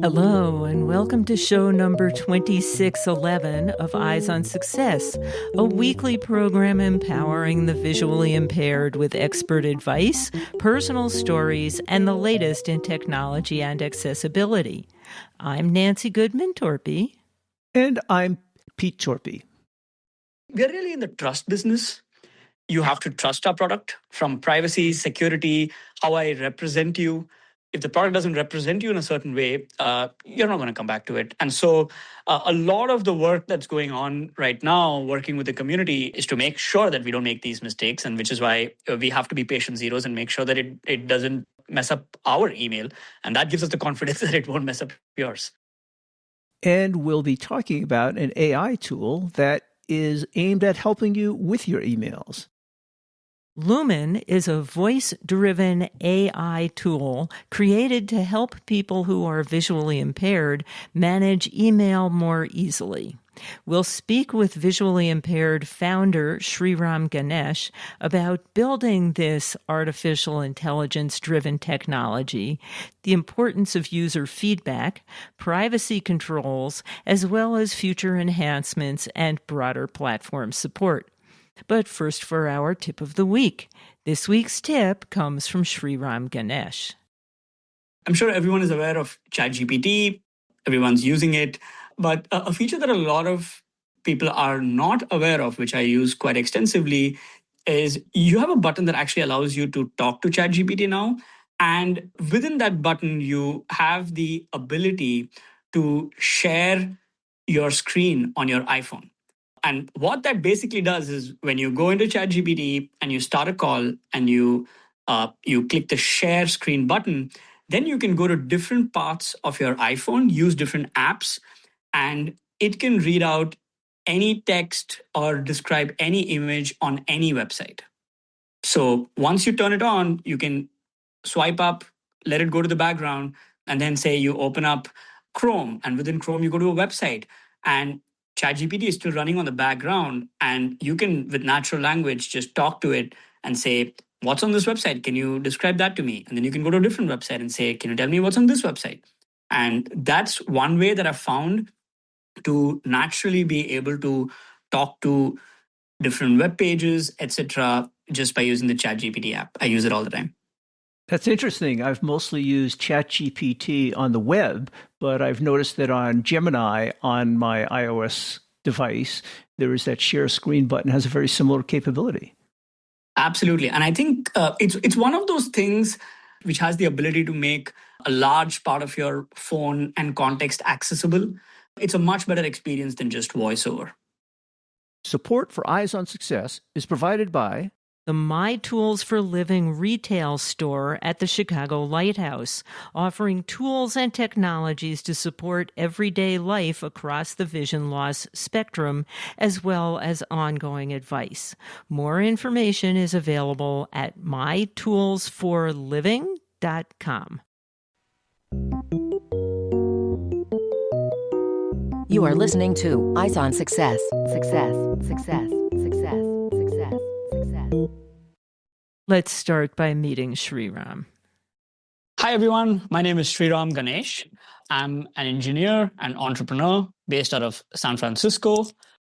Hello, and welcome to show number 2611 of Eyes on Success, a weekly program empowering the visually impaired with expert advice, personal stories, and the latest in technology and accessibility. I'm Nancy Goodman-Torpy. And I'm Pete Torpy. We're really in the trust business. You have to trust our product, from privacy, security, how I represent you. If the product doesn't represent you in a certain way, you're not going to come back to it. And so a lot of the work that's going on right now, working with the community, is to make sure that we don't make these mistakes, and which is why we have to be patient zeros and make sure that it doesn't mess up our email. And that gives us the confidence that it won't mess up yours. And we'll be talking about an AI tool that is aimed at helping you with your emails. LUMIN is a voice-driven AI tool created to help people who are visually impaired manage email more easily. We'll speak with visually impaired founder Sriram Ganesh about building this artificial intelligence-driven technology, the importance of user feedback, privacy controls, as well as future enhancements and broader platform support. But first, for our tip of the week. This week's tip comes from Sriram Ganesh. I'm sure everyone is aware of ChatGPT. Everyone's using it. But a feature that a lot of people are not aware of, which I use quite extensively, is you have a button that actually allows you to talk to ChatGPT now. And within that button, you have the ability to share your screen on your iPhone. And what that basically does is when you go into ChatGPT and you start a call and you click the share screen button, then you can go to different parts of your iPhone, use different apps, and it can read out any text or describe any image on any website. So once you turn it on, you can swipe up, let it go to the background, and then say you open up Chrome, and within Chrome, you go to a website. And ChatGPT is still running on the background, and you can, with natural language, just talk to it and say, what's on this website? Can you describe that to me? And then you can go to a different website and say, can you tell me what's on this website? And that's one way that I've found to naturally be able to talk to different web pages, etc., just by using the ChatGPT app. I use it all the time. That's interesting. I've mostly used ChatGPT on the web, but I've noticed that on Gemini, on my iOS device, there is that share screen button, has a very similar capability. Absolutely. And I think it's one of those things which has the ability to make a large part of your phone and context accessible. It's a much better experience than just voiceover. Support for Eyes on Success is provided by the My Tools for Living retail store at the Chicago Lighthouse, offering tools and technologies to support everyday life across the vision loss spectrum, as well as ongoing advice. More information is available at mytoolsforliving.com. You are listening to Eyes on Success. Success, success, success, success, success. Let's start by meeting Sriram. Hi, everyone. My name is Sriram Ganesh. I'm an engineer and entrepreneur based out of San Francisco.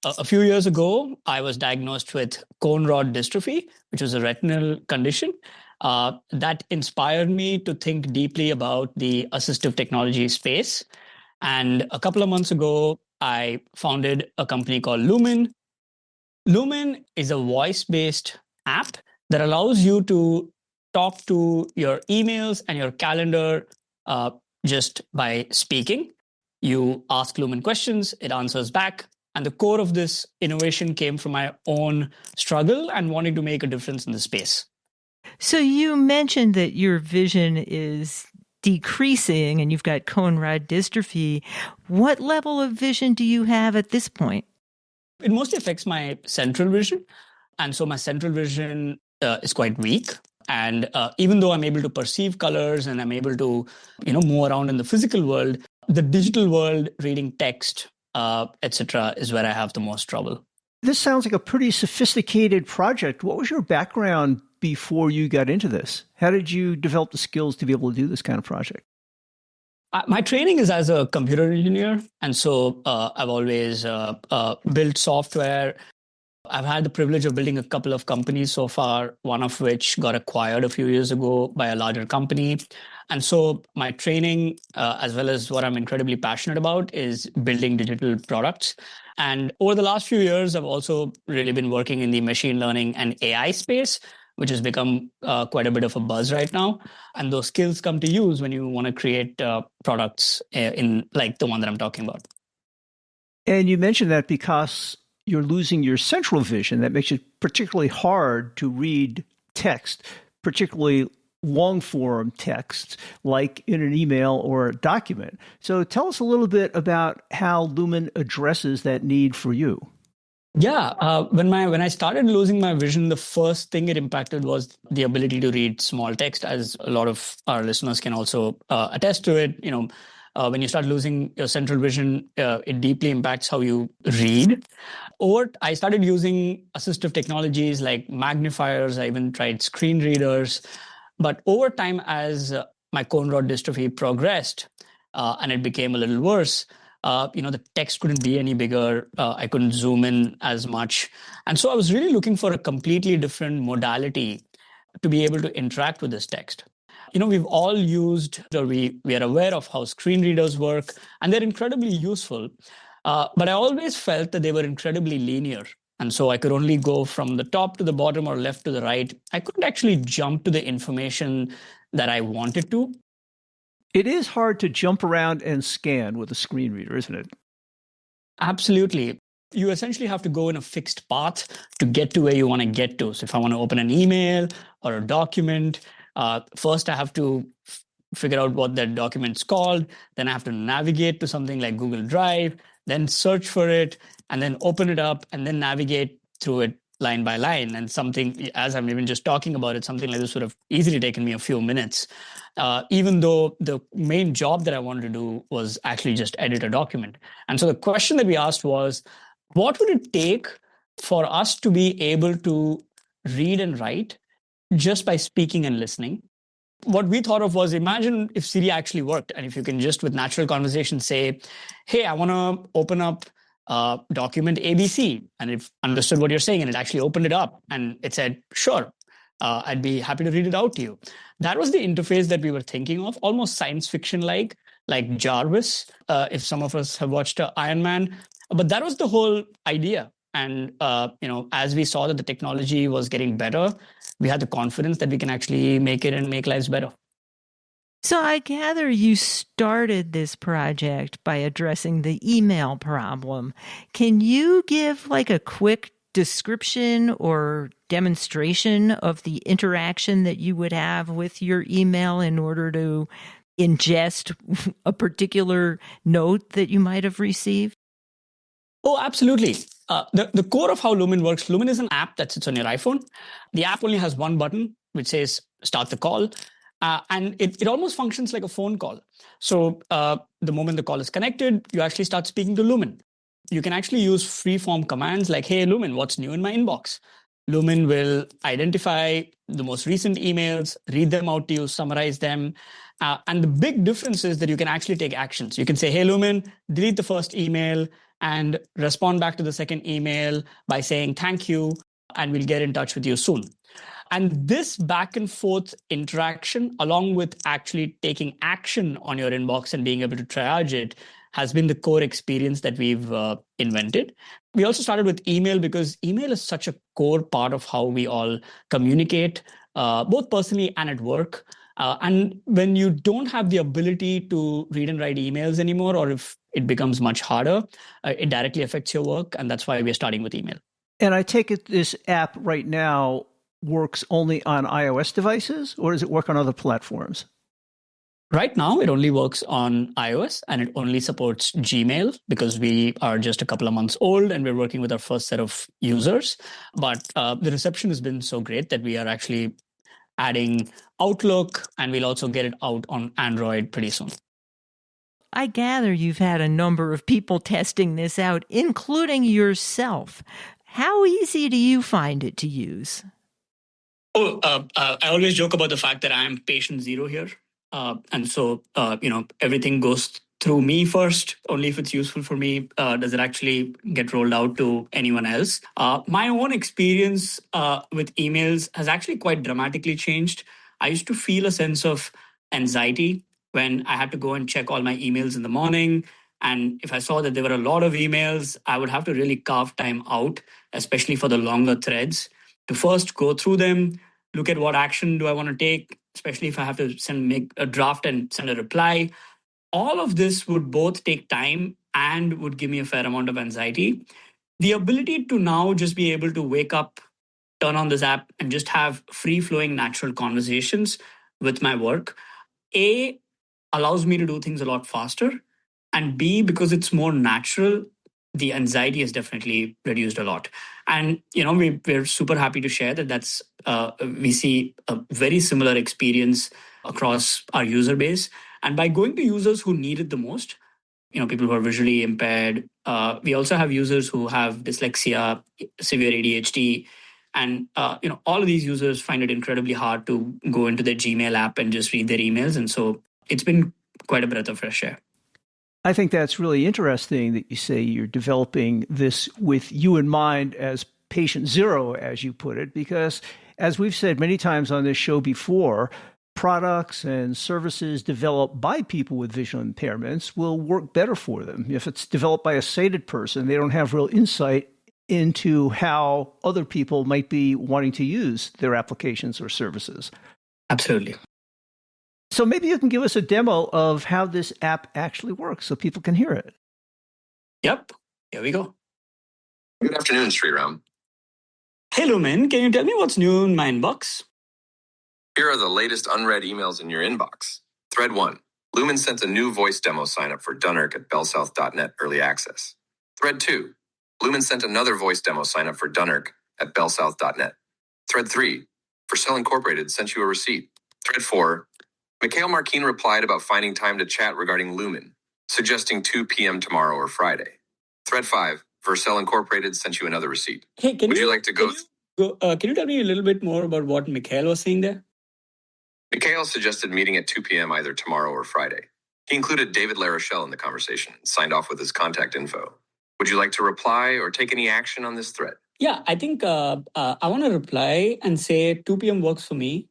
A few years ago, I was diagnosed with cone rod dystrophy, which was a retinal condition. That inspired me to think deeply about the assistive technology space. And a couple of months ago, I founded a company called LUMIN. LUMIN is a voice-based app that allows you to talk to your emails and your calendar just by speaking. You ask LUMIN questions, it answers back. And the core of this innovation came from my own struggle and wanting to make a difference in the space. So you mentioned that your vision is decreasing and you've got cone rod dystrophy. What level of vision do you have at this point? It mostly affects my central vision. And so my central vision is quite weak. And even though I'm able to perceive colors and I'm able to, move around in the physical world, the digital world, reading text, etc., is where I have the most trouble. This sounds like a pretty sophisticated project. What was your background before you got into this? How did you develop the skills to be able to do this kind of project? My training is as a computer engineer. And so I've always built software. I've had the privilege of building a couple of companies so far, one of which got acquired a few years ago by a larger company. And so my training, as well as what I'm incredibly passionate about, is building digital products. And over the last few years, I've also really been working in the machine learning and AI space, which has become quite a bit of a buzz right now. And those skills come to use when you want to create products in like the one that I'm talking about. And you mentioned that because you're losing your central vision, that makes it particularly hard to read text, particularly long form text, like in an email or a document. So tell us a little bit about how Lumin addresses that need for you. Yeah, when I started losing my vision, the first thing it impacted was the ability to read small text, as a lot of our listeners can also attest to it. When you start losing your central vision, it deeply impacts how you read. I started using assistive technologies like magnifiers. I even tried screen readers. But over time, as my cone rod dystrophy progressed and it became a little worse, the text couldn't be any bigger. I couldn't zoom in as much. And so I was really looking for a completely different modality to be able to interact with this text. We've all used, or we are aware of how screen readers work, and they're incredibly useful. But I always felt that they were incredibly linear. And so I could only go from the top to the bottom or left to the right. I couldn't actually jump to the information that I wanted to. It is hard to jump around and scan with a screen reader, isn't it? Absolutely. You essentially have to go in a fixed path to get to where you want to get to. So if I want to open an email or a document, first I have to figure out what that document's called. Then I have to navigate to something like Google Drive, then search for it, and then open it up, and then navigate through it line by line. And something, as I'm even just talking about it, something like this would have easily taken me a few minutes, even though the main job that I wanted to do was actually just edit a document. And so the question that we asked was, what would it take for us to be able to read and write just by speaking and listening? What we thought of was, imagine if Siri actually worked, and if you can just with natural conversation say, hey, I want to open up document ABC, and it understood what you're saying, and it actually opened it up, and it said, sure, I'd be happy to read it out to you. That was the interface that we were thinking of, almost science fiction like Jarvis, if some of us have watched Iron Man. But that was the whole idea. And as we saw that the technology was getting better, we had the confidence that we can actually make it and make lives better. So I gather you started this project by addressing the email problem. Can you give like a quick description or demonstration of the interaction that you would have with your email in order to ingest a note that you might have received? Oh, absolutely. The core of how Lumin works, Lumin is an app that sits on your iPhone. The app only has one button, which says start the call. And it almost functions like a phone call. So the moment the call is connected, you actually start speaking to Lumin. You can actually use free-form commands like, hey, Lumin, what's new in my inbox? Lumin will identify the most recent emails, read them out to you, summarize them. And the big difference is that you can actually take actions. You can say, hey, Lumin, delete the first email and respond back to the second email by saying thank you, and we'll get in touch with you soon. And this back and forth interaction, along with actually taking action on your inbox and being able to triage it, has been the core experience that we've invented. We also started with email because email is such a core part of how we all communicate, both personally and at work. And when you don't have the ability to read and write emails anymore, or if it becomes much harder, it directly affects your work. And that's why we're starting with email. And I take it this app right now works only on iOS devices, or does it work on other platforms? Right now, it only works on iOS, and it only supports Gmail because we are just a couple of months old and we're working with our first set of users. But the reception has been so great that we are actually adding Outlook, and we'll also get it out on Android pretty soon. I gather you've had a number of people testing this out, including yourself. How easy do you find it to use? I always joke about the fact that I am patient zero here. And so, everything goes through me first. Only if it's useful for me does it actually get rolled out to anyone else. My own experience with emails has actually quite dramatically changed. I used to feel a sense of anxiety when I had to go and check all my emails in the morning. And if I saw that there were a lot of emails, I would have to really carve time out, especially for the longer threads, to first go through them, look at what action do I want to take, especially if I have to make a draft and send a reply. All of this would both take time and would give me a fair amount of anxiety. The ability to now just be able to wake up, turn on this app, and just have free flowing natural conversations with my work, A, allows me to do things a lot faster. And B, because it's more natural, the anxiety has definitely reduced a lot. And, we're super happy to share that we see a very similar experience across our user base. And by going to users who need it the most, people who are visually impaired, we also have users who have dyslexia, severe ADHD. And, all of these users find it incredibly hard to go into their Gmail app and just read their emails. And so it's been quite a breath of fresh air. I think that's really interesting that you say you're developing this with you in mind as patient zero, as you put it, because as we've said many times on this show before, products and services developed by people with visual impairments will work better for them. If it's developed by a sighted person, they don't have real insight into how other people might be wanting to use their applications or services. Absolutely. So maybe you can give us a demo of how this app actually works so people can hear it. Yep. Here we go. Good afternoon, Sriram. Hey, Lumin, can you tell me what's new in my inbox? Here are the latest unread emails in your inbox. Thread 1. Lumin sent a new voice demo sign-up for Dunnerk at bellsouth.net early access. Thread 2. Lumin sent another voice demo sign-up for Dunnerk at bellsouth.net. Thread 3. Vercel Incorporated sent you a receipt. Thread 4. Mikhail Markin replied about finding time to chat regarding Lumin, suggesting 2 p.m. tomorrow or Friday. Thread 5. Vercel Incorporated sent you another receipt. Hey, Would you like to go? Can you tell me a little bit more about what Mikhail was saying there? Mikhail suggested meeting at 2 p.m. either tomorrow or Friday. He included David LaRochelle in the conversation and signed off with his contact info. Would you like to reply or take any action on this thread? Yeah, I think I want to reply and say 2 p.m. works for me.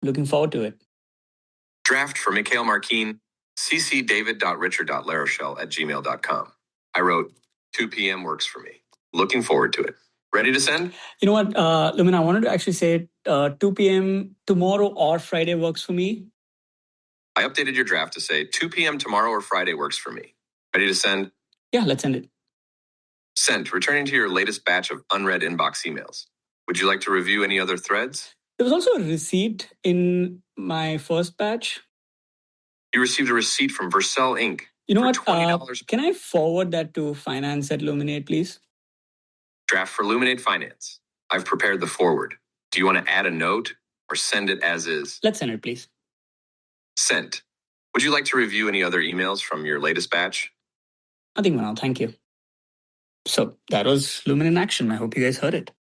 Looking forward to it. Draft for Mikhail Markin, ccdavid.richard.larochelle@gmail.com. I wrote, 2 p.m. works for me. Looking forward to it. Ready to send? You know what, Lumin, I wanted to actually say 2 p.m. tomorrow or Friday works for me. I updated your draft to say 2 p.m. tomorrow or Friday works for me. Ready to send? Yeah, let's send it. Sent, returning to your latest batch of unread inbox emails. Would you like to review any other threads? There was also a receipt in my first batch. You received a receipt from Vercel Inc. You know for what? $20. Can I forward that to finance at Luminate, please? Draft for Luminate Finance. I've prepared the forward. Do you want to add a note or send it as is? Let's send it, please. Sent. Would you like to review any other emails from your latest batch? Nothing, Manal. Thank you. So that was Lumin in action. I hope you guys heard it.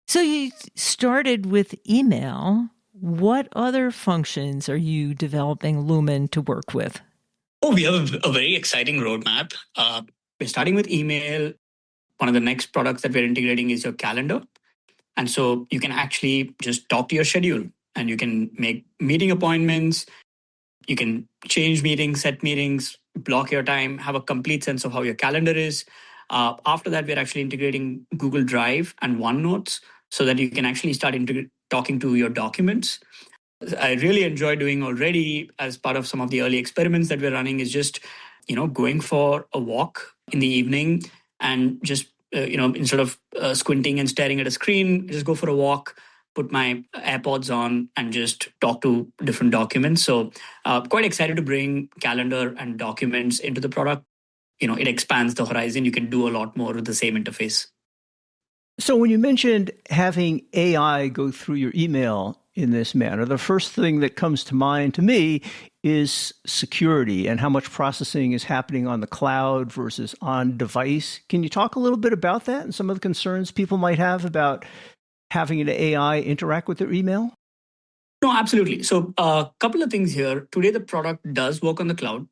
So you started with email. What other functions are you developing Lumin to work with? Oh, we have a very exciting roadmap. We're starting with email. One of the next products that we're integrating is your calendar. And so you can actually just talk to your schedule and you can make meeting appointments. You can change meetings, set meetings, block your time, have a complete sense of how your calendar is. After that, we're actually integrating Google Drive and OneNotes so that you can actually start talking to your documents. I really enjoy doing already as part of some of the early experiments that we're running is just, going for a walk in the evening and just, instead of squinting and staring at a screen, just go for a walk, put my AirPods on and just talk to different documents. So quite excited to bring calendar and documents into the product. It expands the horizon. You can do a lot more with the same interface. So when you mentioned having AI go through your email in this manner, the first thing that comes to mind to me is security and how much processing is happening on the cloud versus on device. Can you talk a little bit about that and some of the concerns people might have about having an AI interact with their email? No, absolutely. So a couple of things here. Today, the product does work on the cloud.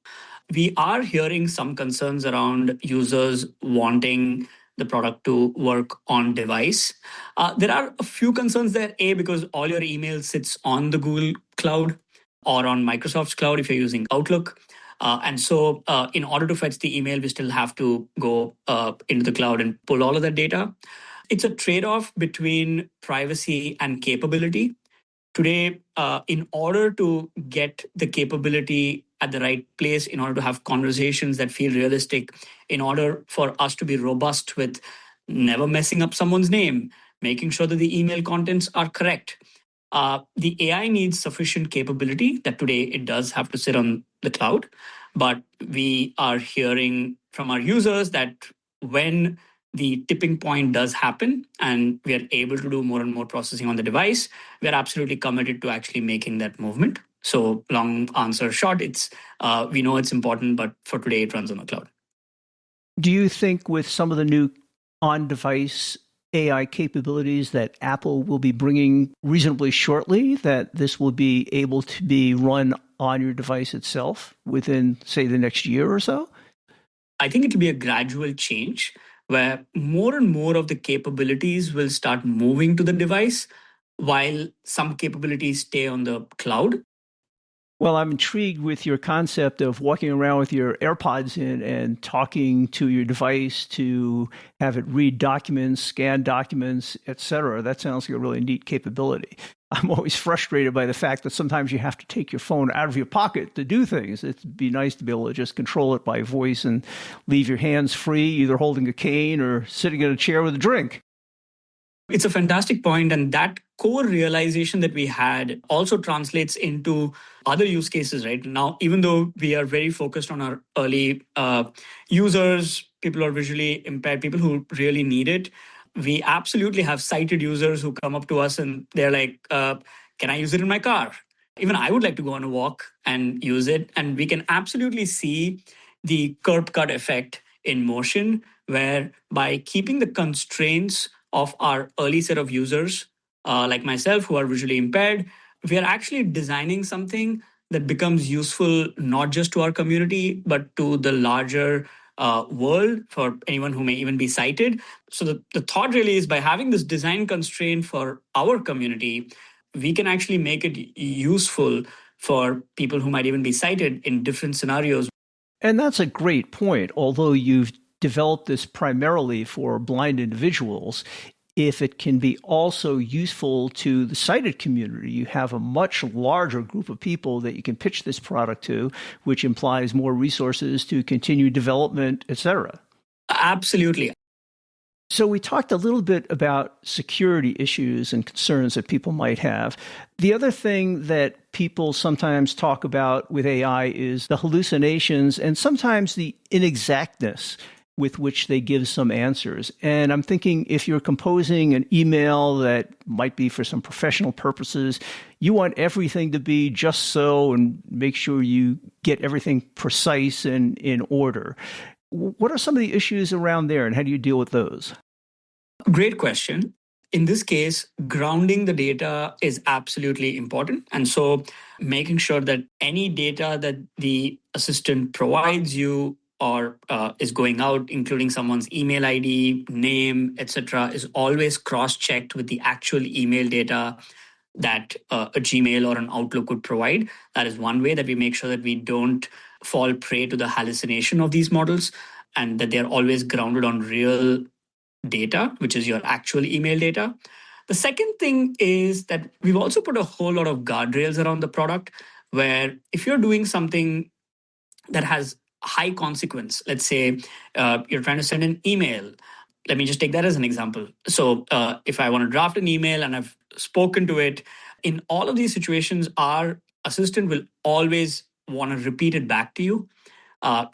We are hearing some concerns around users wanting the product to work on device. There are a few concerns there. A, because all your email sits on the Google Cloud or on Microsoft's cloud if you're using Outlook. And so in order to fetch the email, we still have to go into the cloud and pull all of that data. It's a trade-off between privacy and capability. Today, in order to get the capability at the right place, in order to have conversations that feel realistic, in order for us to be robust with never messing up someone's name, making sure that the email contents are correct, the AI needs sufficient capability that today it does have to sit on the cloud. But we are hearing from our users that when the tipping point does happen and we are able to do more and more processing on the device, we are absolutely committed to actually making that movement. So long answer short, it's we know it's important, but for today it runs on the cloud. Do you think with some of the new on-device AI capabilities that Apple will be bringing reasonably shortly, that this will be able to be run on your device itself within, say, the next year or so? I think it will be a gradual change where more and more of the capabilities will start moving to the device while some capabilities stay on the cloud. Well, I'm intrigued with your concept of walking around with your AirPods in and talking to your device to have it read documents, scan documents, etc. That sounds like a really neat capability. I'm always frustrated by the fact that sometimes you have to take your phone out of your pocket to do things. It'd be nice to be able to just control it by voice and leave your hands free, either holding a cane or sitting in a chair with a drink. It's a fantastic point, and that core realization that we had also translates into other use cases right now. Even though we are very focused on our early users, people who are visually impaired, people who really need it, we absolutely have sighted users who come up to us and they're like, can I use it in my car? Even I would like to go on a walk and use it. And we can absolutely see the curb cut effect in motion, where by keeping the constraints of our early set of users, like myself, who are visually impaired, we are actually designing something that becomes useful not just to our community, but to the larger world for anyone who may even be sighted. So the thought really is by having this design constraint for our community, we can actually make it useful for people who might even be sighted in different scenarios. And that's a great point. Although you've developed this primarily for blind individuals, if it can be also useful to the sighted community, you have a much larger group of people that you can pitch this product to, which implies more resources to continue development, et cetera. Absolutely. So we talked a little bit about security issues and concerns that people might have. The other thing that people sometimes talk about with AI is the hallucinations and sometimes the inexactness with which they give some answers. And I'm thinking if you're composing an email that might be for some professional purposes, you want everything to be just so and make sure you get everything precise and in order. What are some of the issues around there and how do you deal with those? Great question. In this case, grounding the data is absolutely important. And so making sure that any data that the assistant provides you or is going out, including someone's email ID, name, etc., is always cross-checked with the actual email data that a Gmail or an Outlook would provide. That is one way that we make sure that we don't fall prey to the hallucination of these models and that they're always grounded on real data, which is your actual email data. The second thing is that we've also put a whole lot of guardrails around the product, where if you're doing something that has high consequence, let's say you're trying to send an email. Let me just take that as an example. So if I want to draft an email and I've spoken to it, in all of these situations, our assistant will always want to repeat it back to you,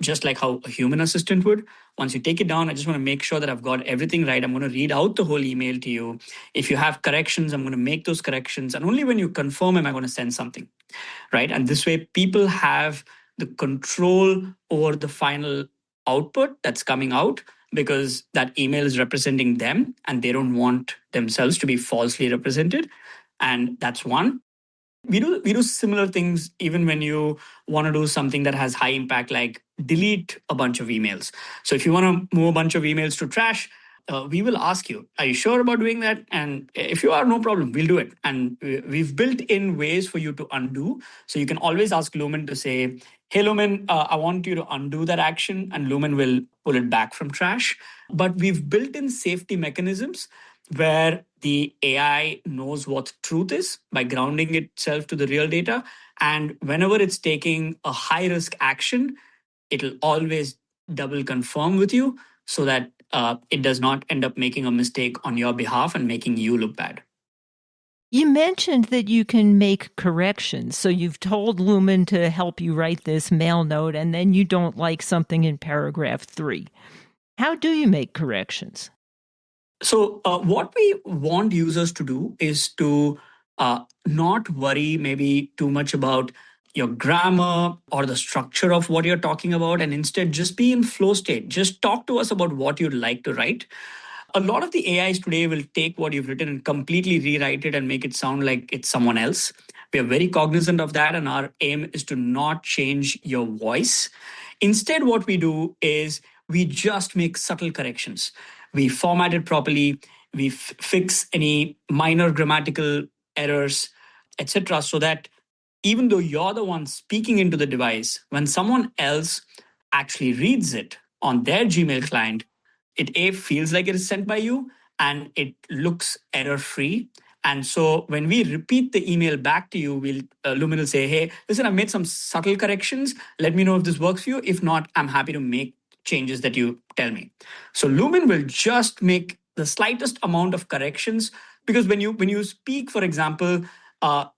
just like how a human assistant would. Once you take it down, I just want to make sure that I've got everything right. I'm going to read out the whole email to you. If you have corrections, I'm going to make those corrections. And only when you confirm am I going to send something, right? And this way, people have the control over the final output that's coming out because that email is representing them and they don't want themselves to be falsely represented. And that's one. We do similar things even when you want to do something that has high impact, like delete a bunch of emails. So if you want to move a bunch of emails to trash, we will ask you, are you sure about doing that? And if you are, no problem, we'll do it. And we've built in ways for you to undo. So you can always ask Lumin to say, hey, Lumin, I want you to undo that action, and Lumin will pull it back from trash. But we've built in safety mechanisms where the AI knows what truth is by grounding itself to the real data. And whenever it's taking a high risk action, it'll always double confirm with you so that it does not end up making a mistake on your behalf and making you look bad. You mentioned that you can make corrections. So you've told Lumin to help you write this mail note, and then you don't like something in paragraph 3. How do you make corrections? So what we want users to do is to not worry maybe too much about your grammar or the structure of what you're talking about, and instead just be in flow state. Just talk to us about what you'd like to write. A lot of the AIs today will take what you've written and completely rewrite it and make it sound like it's someone else. We are very cognizant of that, and our aim is to not change your voice. Instead, what we do is we just make subtle corrections. We format it properly, we fix any minor grammatical errors, etc., so that even though you're the one speaking into the device, when someone else actually reads it on their Gmail client, it feels like it is sent by you and it looks error free. And so when we repeat the email back to you, Lumin will say, hey, listen, I've made some subtle corrections. Let me know if this works for you. If not, I'm happy to make changes that you tell me. So Lumin will just make the slightest amount of corrections, because when you speak, for example,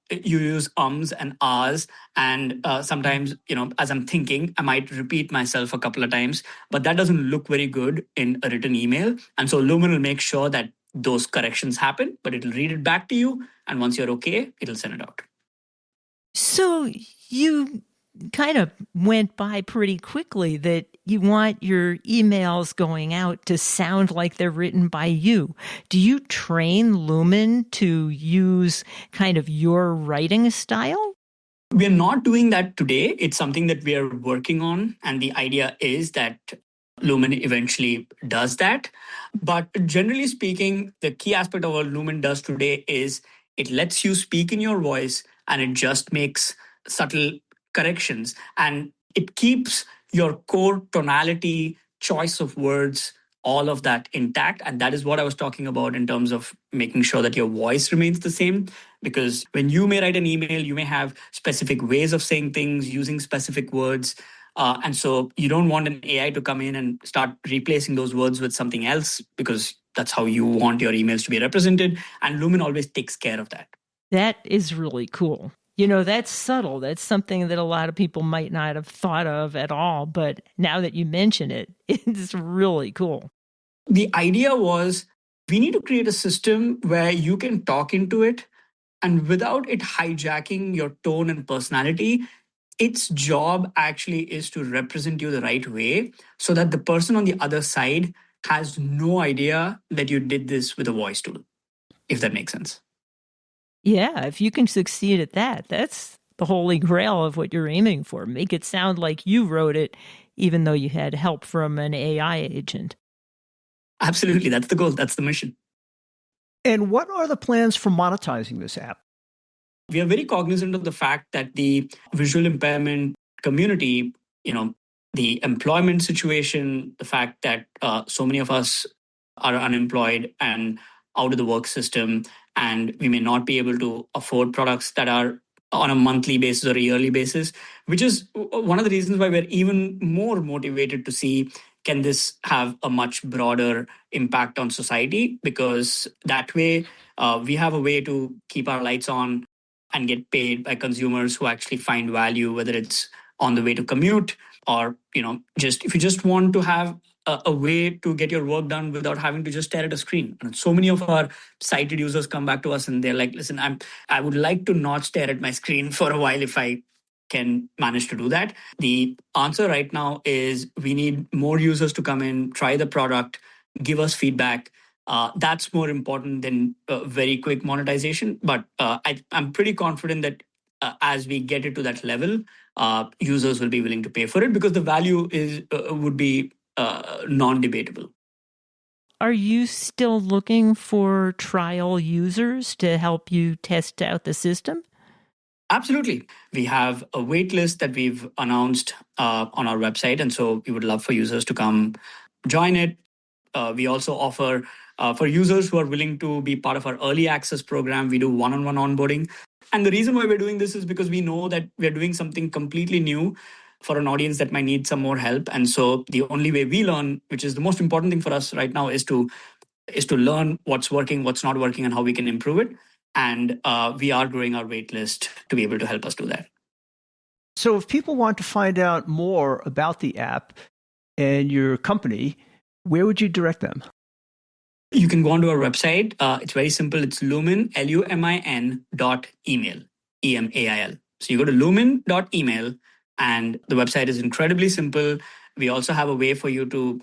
you use ums and ahs, and sometimes, as I'm thinking, I might repeat myself a couple of times, but that doesn't look very good in a written email. And so Lumin will make sure that those corrections happen, but it'll read it back to you, and once you're okay, it'll send it out. So you kind of went by pretty quickly that you want your emails going out to sound like they're written by you. Do you train Lumin to use kind of your writing style? We're not doing that today. It's something that we are working on. And the idea is that Lumin eventually does that. But generally speaking, the key aspect of what Lumin does today is it lets you speak in your voice, and it just makes subtle corrections. And it keeps your core tonality, choice of words, all of that intact. And that is what I was talking about in terms of making sure that your voice remains the same. Because when you may write an email, you may have specific ways of saying things, using specific words. And so you don't want an AI to come in and start replacing those words with something else, because that's how you want your emails to be represented. And Lumin always takes care of that. That is really cool. That's subtle. That's something that a lot of people might not have thought of at all. But now that you mention it, it's really cool. The idea was we need to create a system where you can talk into it, and without it hijacking your tone and personality, its job actually is to represent you the right way, so that the person on the other side has no idea that you did this with a voice tool, if that makes sense. Yeah, if you can succeed at that, that's the holy grail of what you're aiming for. Make it sound like you wrote it, even though you had help from an AI agent. Absolutely. That's the goal. That's the mission. And what are the plans for monetizing this app? We are very cognizant of the fact that the visual impairment community, the employment situation, the fact that so many of us are unemployed and out of the work system, and we may not be able to afford products that are on a monthly basis or a yearly basis, which is one of the reasons why we're even more motivated to see, can this have a much broader impact on society? Because that way we have a way to keep our lights on and get paid by consumers who actually find value, whether it's on the way to commute or, just if you just want to have a way to get your work done without having to just stare at a screen. And so many of our sighted users come back to us and they're like, listen, I would like to not stare at my screen for a while if I can manage to do that. The answer right now is we need more users to come in, try the product, give us feedback. That's more important than very quick monetization. But I'm pretty confident that as we get it to that level, users will be willing to pay for it because the value would be non-debatable. Are you still looking for trial users to help you test out the system? Absolutely. We have a wait list that we've announced on our website. And so we would love for users to come join it. We also offer for users who are willing to be part of our early access program, we do one-on-one onboarding. And the reason why we're doing this is because we know that we're doing something completely new for an audience that might need some more help. And so the only way we learn, which is the most important thing for us right now, is to learn what's working, what's not working, and how we can improve it. And we are growing our wait list to be able to help us do that. So if people want to find out more about the app and your company, where would you direct them? You can go onto our website. It's very simple. It's Lumin, LUMIN.email, EMAIL. So you go to lumin.email, and the website is incredibly simple. We also have a way for you to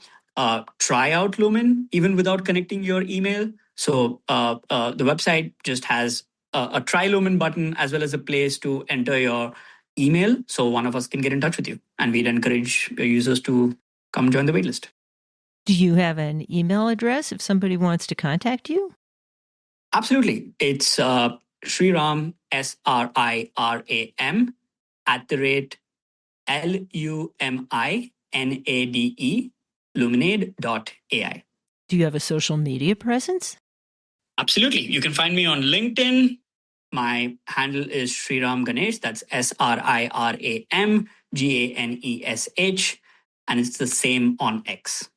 try out Lumin even without connecting your email. So the website just has a try Lumin button as well as a place to enter your email. So one of us can get in touch with you. And we'd encourage your users to come join the waitlist. Do you have an email address if somebody wants to contact you? Absolutely. It's Sriram, SRIRAM, @LUMINADE, luminade.ai. Do you have a social media presence? Absolutely. You can find me on LinkedIn. My handle is Sriram Ganesh. That's SRIRAM GANESH. And it's the same on X.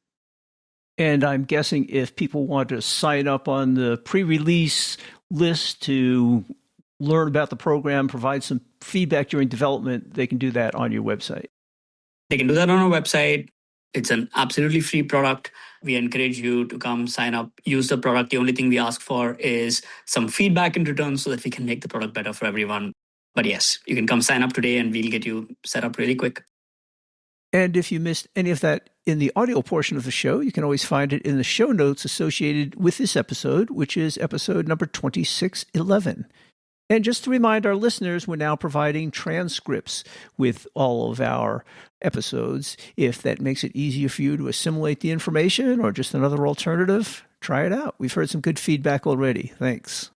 And I'm guessing if people want to sign up on the pre-release list to learn about the program, provide some feedback during development, they can do that on your website. They can do that on our website. It's an absolutely free product. We encourage you to come sign up, use the product. The only thing we ask for is some feedback in return so that we can make the product better for everyone. But yes, you can come sign up today and we'll get you set up really quick. And if you missed any of that in the audio portion of the show, you can always find it in the show notes associated with this episode, which is episode number 2611. And just to remind our listeners, we're now providing transcripts with all of our episodes. If that makes it easier for you to assimilate the information or just another alternative, try it out. We've heard some good feedback already. Thanks.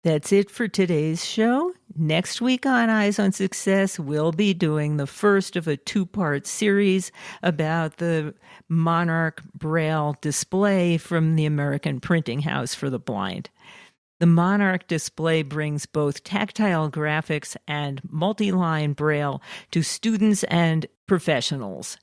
That's it for today's show. Next week on Eyes on Success, we'll be doing the first of a two-part series about the Monarch Braille display from the American Printing House for the Blind. The Monarch display brings both tactile graphics and multi-line Braille to students and professionals.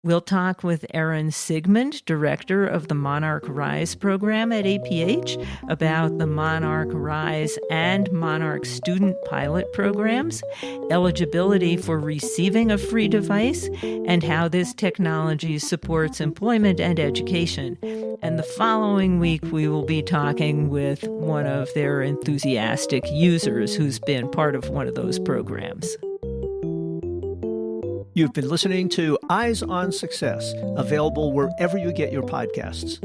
We'll talk with Erin Sigmund, director of the Monarch Rise program at APH, about the Monarch Rise and Monarch Student Pilot programs, eligibility for receiving a free device, and how this technology supports employment and education. And the following week, we will be talking with one of their enthusiastic users who's been part of one of those programs. You've been listening to Eyes on Success, available wherever you get your podcasts.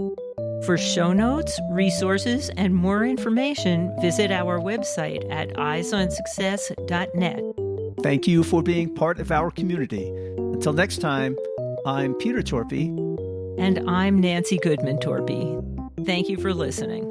For show notes, resources, and more information, visit our website at eyesonsuccess.net. Thank you for being part of our community. Until next time, I'm Peter Torpy. And I'm Nancy Goodman Torpy. Thank you for listening.